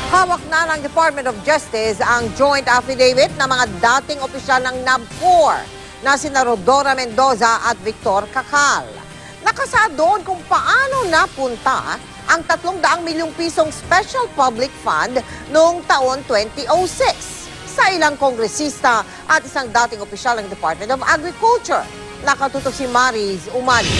Hawak na ng Department of Justice ang joint affidavit ng mga dating opisyal ng NABCOR na sina Rodora Mendoza at Victor Cacal. Nakasaad doon kung paano napunta ang 300 milyong pisong Special Public Fund noong taon 2006 sa ilang kongresista at isang dating opisyal ng Department of Agriculture. Nakatutok si Maris Umali.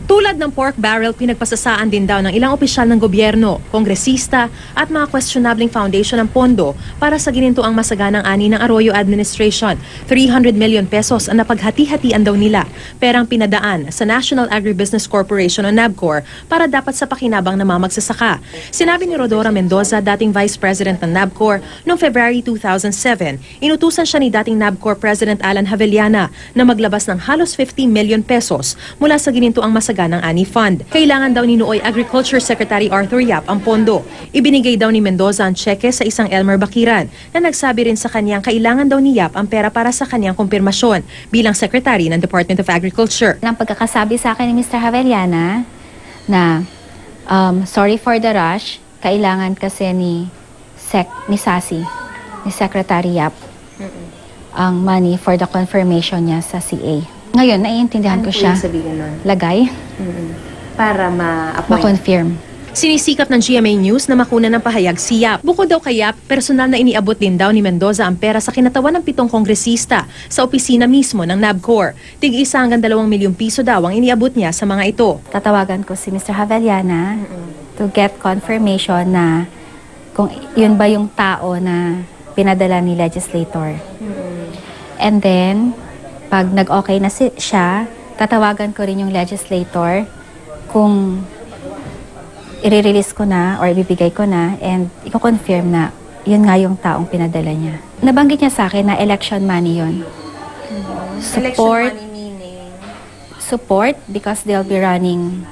Tulad ng pork barrel, pinagpasasaan din daw ng ilang opisyal ng gobyerno, kongresista at mga questionabling foundation ng pondo para sa ginintuang masaganang ani ng Arroyo Administration. 300 million pesos ang napaghati-hatian daw nila, perang pinadaan sa National Agribusiness Corporation o NABCOR para dapat sa pakinabang ng mga magsasaka. Sinabi ni Rodora Mendoza, dating Vice President ng NABCOR, noong February 2007, inutusan siya ni dating NABCOR President Alan Javellana na maglabas ng halos 50 million pesos mula sa ginintuang masaganang ng ANI Fund. Kailangan daw ni Nooy Agriculture Secretary Arthur Yap ang pondo. Ibinigay daw ni Mendoza ang tseke sa isang Elmer Bakiran na nagsabi rin sa kanyang kailangan daw ni Yap ang pera para sa kanyang kumpirmasyon bilang Secretary ng Department of Agriculture. Ang pagkakasabi sa akin ni Mr. Javellana na sorry for the rush, kailangan kasi ni Sasi, ni Secretary Yap, ang money for the confirmation niya sa CA. Ngayon, naiintindihan ko siya. Lagay. Para ma-appoint. Ma-confirm. Sinisikap ng GMA News na makuna ng pahayag si Yap. Bukod daw kay Yap, personal na iniabot din daw ni Mendoza ang pera sa kinatawan ng 7 kongresista sa opisina mismo ng NABCOR. Tig-1 hanggang 2 milyong piso daw ang iniabot niya sa mga ito. Tatawagan ko si Mr. Javellana to get confirmation na kung yun ba yung tao na pinadala ni legislator. And then, pag nag-okay na siya, tatawagan ko rin yung legislator kung i-release ko na or ibibigay ko na and i-confirm na yun nga yung taong pinadala niya. Nabanggit niya sa akin na election money yun. Election money meaning? Support because they'll be running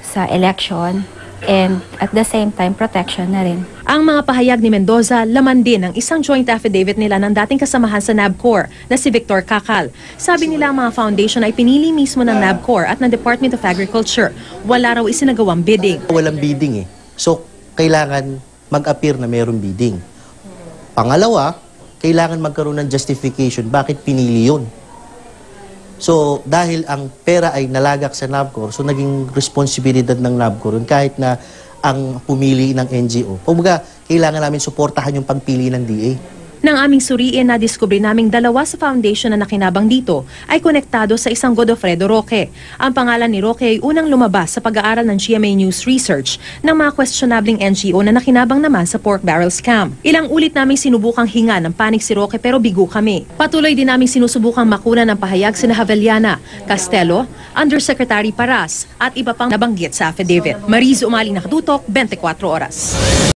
sa election and at the same time protection na rin. Ang mga pahayag ni Mendoza, laman din ng isang joint affidavit nila ng dating kasamahan sa NABCOR na si Victor Cacal. Sabi nila ang mga foundation ay pinili mismo ng NABCOR at ng Department of Agriculture. Wala raw isinagawang bidding. Walang bidding eh. So, kailangan mag-appear na mayroong bidding. Pangalawa, kailangan magkaroon ng justification bakit pinili yun. So, dahil ang pera ay nalagak sa NABCOR, so naging responsibilidad ng NABCOR yun kahit na ang pumili ng NGO. Kumbaga, kailangan namin suportahan yung pagpili ng DA. Nang aming suriin, nadiskubre naming 2 sa foundation na nakinabang dito ay konektado sa isang Godofredo Roque. Ang pangalan ni Roque ay unang lumabas sa pag-aaral ng GMA News Research ng mga questionabling NGO na nakinabang naman sa pork barrel scam. Ilang ulit naming sinubukang hinga ng panig si Roque pero bigo kami. Patuloy din naming sinusubukang makuna ng pahayag sina Javellana, Castelo, Undersecretary Paras at iba pang nabanggit sa affidavit. Maris Umali, nakatutok, 24 oras.